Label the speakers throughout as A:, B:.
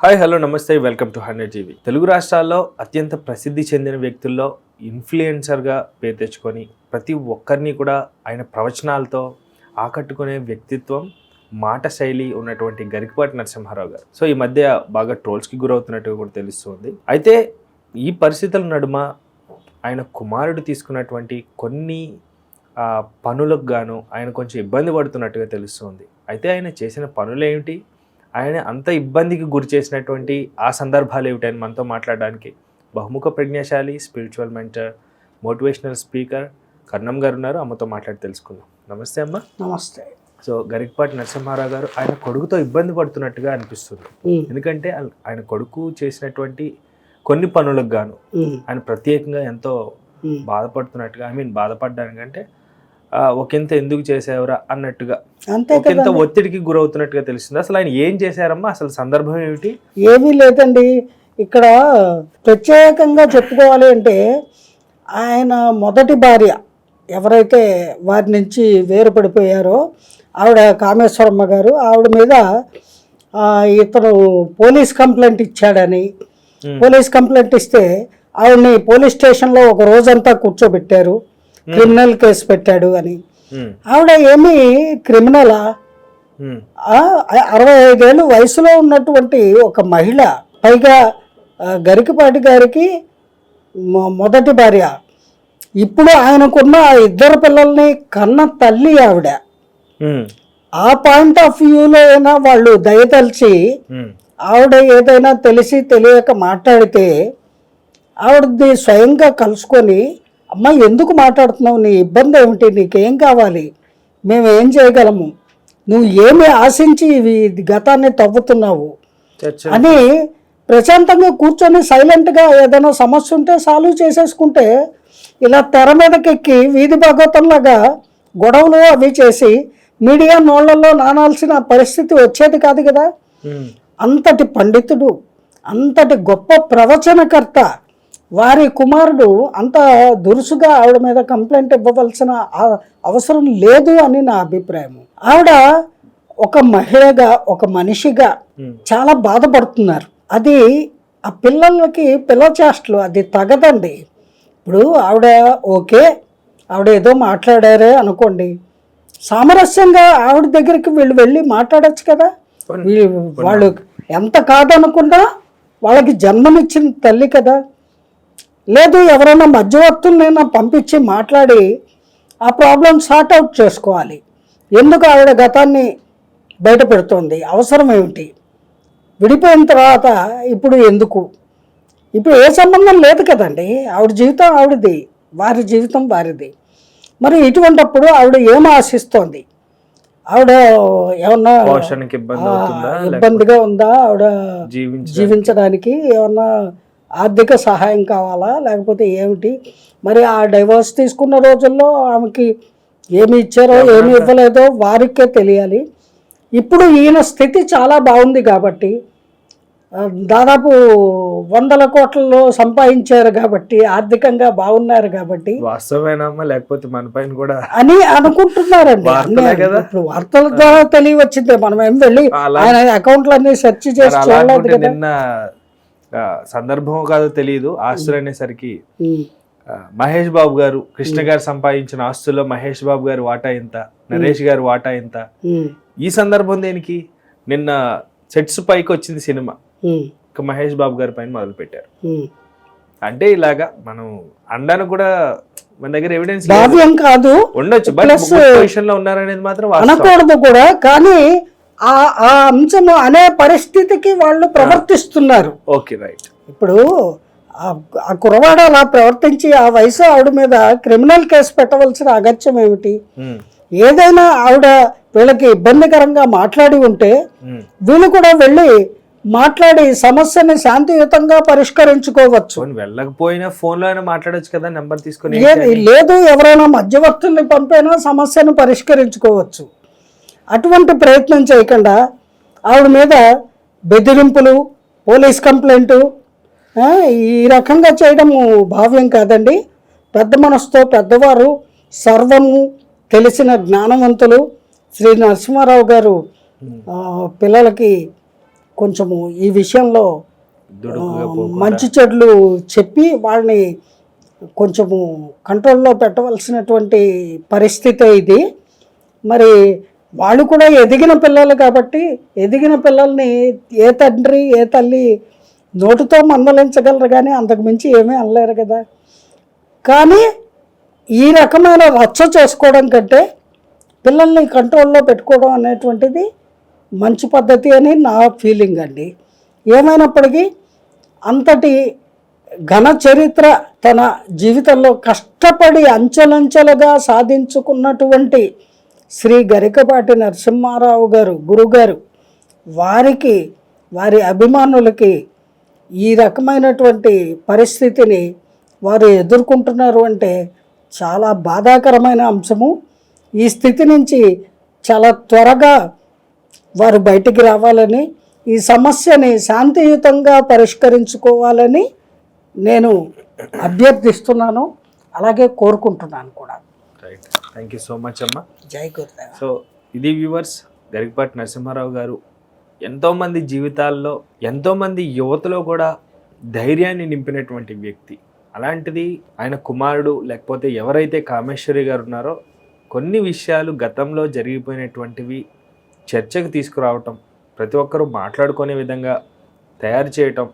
A: Hi hello నమస్తే welcome to 100 TV. Telugu రాష్ట్రాల్లో అత్యంత ప్రసిద్ధి చెందిన వ్యక్తుల్లో ఇన్ఫ్లుయెన్సర్గా పేరు తెచ్చుకొని ప్రతి ఒక్కరిని కూడా ఆయన ప్రవచనాలతో ఆకట్టుకునే వ్యక్తిత్వం, మాట శైలి ఉన్నటువంటి గరికపాటి నరసింహారావు గారు. సో ఈ మధ్య బాగా ట్రోల్స్కి గురవుతున్నట్టుగా కూడా తెలుస్తుంది. అయితే ఈ పరిస్థితుల నడుమ ఆయన కుమారుడు తీసుకున్నటువంటి కొన్ని పనులకు గాను ఆయన కొంచెం ఇబ్బంది పడుతున్నట్టుగా తెలుస్తుంది. అయితే ఆయన చేసిన పనులు ఏమిటి, ఆయన అంత ఇబ్బందికి గురి చేసినటువంటి ఆ సందర్భాలు ఏమిటని మనతో మాట్లాడడానికి బహుముఖ ప్రజ్ఞాశాలి, స్పిరిచువల్ మెంటర్, మోటివేషనల్ స్పీకర్ కర్ణం గారు ఉన్నారు. అమ్మతో మాట్లాడి తెలుసుకుందాం. నమస్తే అమ్మ.
B: నమస్తే.
A: సో గరికపాటి నరసింహారావు గారు ఆయన కొడుకుతో ఇబ్బంది పడుతున్నట్టుగా అనిపిస్తుంది. ఎందుకంటే ఆయన కొడుకు చేసినటువంటి కొన్ని పనులకు గాను ఆయన ప్రత్యేకంగా ఎంతో బాధపడుతున్నట్టుగా, బాధపడ్డానికంటే ఒకంత ఎందుకు చేసేవరా అన్నట్టుగా, ఒకంత ఒత్తిడికి గురవుతున్నట్టుగా తెలిసింది. అసలు ఆయన ఏం చేశారమ్మా, అసలు సందర్భం ఏమిటి?
B: ఏమీ లేదండి. ఇక్కడ ప్రత్యేకంగా చెప్పుకోవాలి అంటే ఆయన మొదటి భార్య ఎవరైతే వారి నుంచి వేరుపడిపోయారో ఆవిడ కామేశ్వరమ్మ గారు, ఆవిడ మీద ఇతను పోలీస్ కంప్లైంట్ ఇచ్చాడని, పోలీస్ కంప్లైంట్ ఇస్తే ఆవిడని పోలీస్ స్టేషన్లో ఒక రోజంతా కూర్చోబెట్టారు. క్రిమినల్ కేసు పెట్టాడు అని. ఆవిడ ఏమి క్రిమినలా? 65 ఏళ్ళు వయసులో ఉన్నటువంటి ఒక మహిళ, పైగా గరికపాటి గారికి మొదటి భార్య. ఇప్పుడు ఆయనకున్న 2 పిల్లల్ని కన్న తల్లి ఆవిడ. ఆ పాయింట్ ఆఫ్ వ్యూలో అయినా వాళ్ళు దయతలిచి ఆవిడ ఏదైనా తెలిసి తెలియక మాట్లాడితే ఆవిడది స్వయంగా కలుసుకొని, అమ్మ ఎందుకు మాట్లాడుతున్నావు, నీ ఇబ్బంది ఏమిటి, నీకేం కావాలి, మేము ఏం చేయగలము, నువ్వు ఏమి ఆశించి ఇవి గతాన్ని తవ్వుతున్నావు అని ప్రశాంతంగా కూర్చొని సైలెంట్గా ఏదైనా సమస్య ఉంటే సాల్వ్ చేసేసుకుంటే, ఇలా తెర మీదకెక్కి వీధి భాగవతంలాగా గొడవలు అవి చేసి మీడియా నోళ్లలో నానాల్సిన పరిస్థితి వచ్చేది కాదు కదా. అంతటి పండితుడు, అంతటి గొప్ప ప్రవచనకర్త వారి కుమారుడు అంత దురుసుగా ఆవిడ మీద కంప్లైంట్ ఇవ్వవలసిన అవసరం లేదు అని నా అభిప్రాయం. ఆవిడ ఒక మహిళగా, ఒక మనిషిగా చాలా బాధపడుతున్నారు. అది ఆ పిల్లలకి పిల్ల చేష్టలు అది తగదండి. ఇప్పుడు ఆవిడ ఓకే, ఆవిడ ఏదో మాట్లాడారే అనుకోండి, సామరస్యంగా ఆవిడ దగ్గరికి వీళ్ళు వెళ్ళి మాట్లాడచ్చు కదా. వాళ్ళు ఎంత కాదనుకున్నా వాళ్ళకి జన్మనిచ్చిన తల్లి కదా. లేదు ఎవరైనా మధ్యవర్తులనైనా పంపించి మాట్లాడి ఆ ప్రాబ్లం సార్ట్ అవుట్ చేసుకోవాలి. ఎందుకు ఆవిడ గతాన్ని బయట పెడుతోంది, అవసరం ఏమిటి, విడిపోయిన తర్వాత ఇప్పుడు ఎందుకు, ఇప్పుడు ఏ సంబంధం లేదు కదండి. ఆవిడ జీవితం ఆవిడది, వారి జీవితం వారిది. మరి ఇటువంటిప్పుడు ఆవిడ ఏం ఆశిస్తోంది, ఆవిడ ఏమన్నా ఇబ్బందిగా ఉందా, ఆవిడ జీవించడానికి ఏమన్నా ఆర్థిక సహాయం కావాలా, లేకపోతే ఏమిటి? మరి ఆ డైవర్స్ తీసుకున్న రోజుల్లో ఆమెకి ఏమి ఇచ్చారో ఏమి ఇవ్వలేదో వారికే తెలియాలి. ఇప్పుడు ఈయన స్థితి చాలా బాగుంది కాబట్టి, దాదాపు 100 కోట్లలో సంపాదించారు కాబట్టి, ఆర్థికంగా బాగున్నారు కాబట్టి,
A: వాస్తవేనమ్మా లేకపోతే మన పైన కూడా
B: అని అనుకుంటున్నారండి. ఇప్పుడు వార్తల ద్వారా తెలియవచ్చిందే, మనం ఏం వెళ్ళి ఆయన అకౌంట్లన్నీ సెర్చ్ చేసి చూడలేదు కదా.
A: నిన్న సందర్భం కాదో తెలియదు, ఆస్తులు అనేసరికి మహేష్ బాబు గారు, కృష్ణ గారు సంపాదించిన ఆస్తుల్లో మహేష్ బాబు గారు వాటా ఎంత, నరేష్ గారు వాటా ఎంత, ఈ సందర్భం దేనికి? నిన్న సెట్స్ పైకి వచ్చింది సినిమా, మహేష్ బాబు గారి పైన మొదలు పెట్టారు. అంటే ఇలాగా మనం అండానికి కూడా మన దగ్గర ఎవిడెన్స్
B: కాదు
A: ఉండొచ్చు, బట్ పొజిషన్ లో ఉన్నారనేది మాత్రం
B: అనకూడదు కూడా. కానీ ఆ అంశము అనే పరిస్థితికి వాళ్ళు ప్రవర్తిస్తున్నారు.
A: Okay right.
B: ఇప్పుడు ఆ కురవాడ అలా ప్రవర్తించి ఆ వయసు ఆవిడ మీద క్రిమినల్ కేసు పెట్టవలసిన అగత్యం ఏమిటి? ఏదైనా ఆవిడ వీళ్ళకి ఇబ్బందికరంగా మాట్లాడి ఉంటే వీళ్ళు కూడా వెళ్ళి మాట్లాడి సమస్యని శాంతియుతంగా పరిష్కరించుకోవచ్చు.
A: వెళ్ళకపోయినా ఫోన్ లో అయినా మాట్లాడచ్చు కదా, నెంబర్ తీసుకుని.
B: లేదు ఎవరైనా మధ్యవర్తుల్ని పంపైనా సమస్యను పరిష్కరించుకోవచ్చు. అటువంటి ప్రయత్నం చేయకుండా ఆవిడ మీద బెదిరింపులు, పోలీస్ కంప్లైంట్ ఈ రకంగా చేయడము భావ్యం కాదండి. పెద్ద మనసుతో పెద్దవారు, సర్వము తెలిసిన జ్ఞానవంతులు శ్రీ నరసింహారావు గారు పిల్లలకి కొంచెము ఈ విషయంలో
A: దుడుకుగా పోకుండా
B: మంచి చెడులు చెప్పి వాళ్ళని కొంచెము కంట్రోల్లో పెట్టవలసినటువంటి పరిస్థితి ఇది. మరి వాళ్ళు కూడా ఎదిగిన పిల్లలు కాబట్టి ఎదిగిన పిల్లల్ని ఏ తండ్రి ఏ తల్లి నోటితో మందలించగలరు కానీ అంతకు మించి ఏమీ అనలేరు కదా. కానీ ఈ రకమైన రచ్చ చేసుకోవడం కంటే పిల్లల్ని కంట్రోల్లో పెట్టుకోవడం అనేటువంటిది మంచి పద్ధతి అని నా ఫీలింగ్ అండి. ఏమైనప్పటికీ అంతటి ఘన చరిత్ర తన జీవితంలో కష్టపడి అంచెలంచెలుగా సాధించుకున్నటువంటి శ్రీ గరికపాటి నరసింహారావు గారు గురుగారు వారికి వారి అభిమానులకి ఈ రకమైనటువంటి పరిస్థితిని వారు ఎదుర్కొంటున్నారు అంటే చాలా బాధాకరమైన అంశము. ఈ స్థితి నుంచి చాలా త్వరగా వారు బయటికి రావాలని, ఈ సమస్యని శాంతియుతంగా పరిష్కరించుకోవాలని నేను అభ్యర్థిస్తున్నాను, అలాగే కోరుకుంటున్నాను కూడా.
A: Right, thank you so much అమ్మ.
B: జై గురుదేవ.
A: సో ఇది వ్యూవర్స్, గరికపాటి నరసింహారావు గారు ఎంతోమంది జీవితాల్లో ఎంతోమంది యువతలో కూడా ధైర్యాన్ని నింపినటువంటి వ్యక్తి. అలాంటిది ఆయన కుమారుడు లేకపోతే ఎవరైతే కామేశ్వరి గారు ఉన్నారో కొన్ని విషయాలు గతంలో జరిగిపోయినటువంటివి చర్చకు తీసుకురావటం, ప్రతి ఒక్కరూ మాట్లాడుకునే విధంగా తయారు చేయటం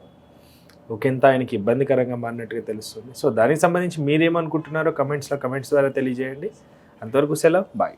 A: ఒకంత ఆయనకి ఇబ్బందికరంగా మారినట్టుగా తెలుస్తుంది. సో దానికి సంబంధించి మీరేమనుకుంటున్నారో కమెంట్స్ ద్వారా తెలియజేయండి. అంతవరకు సెలవు, బాయ్.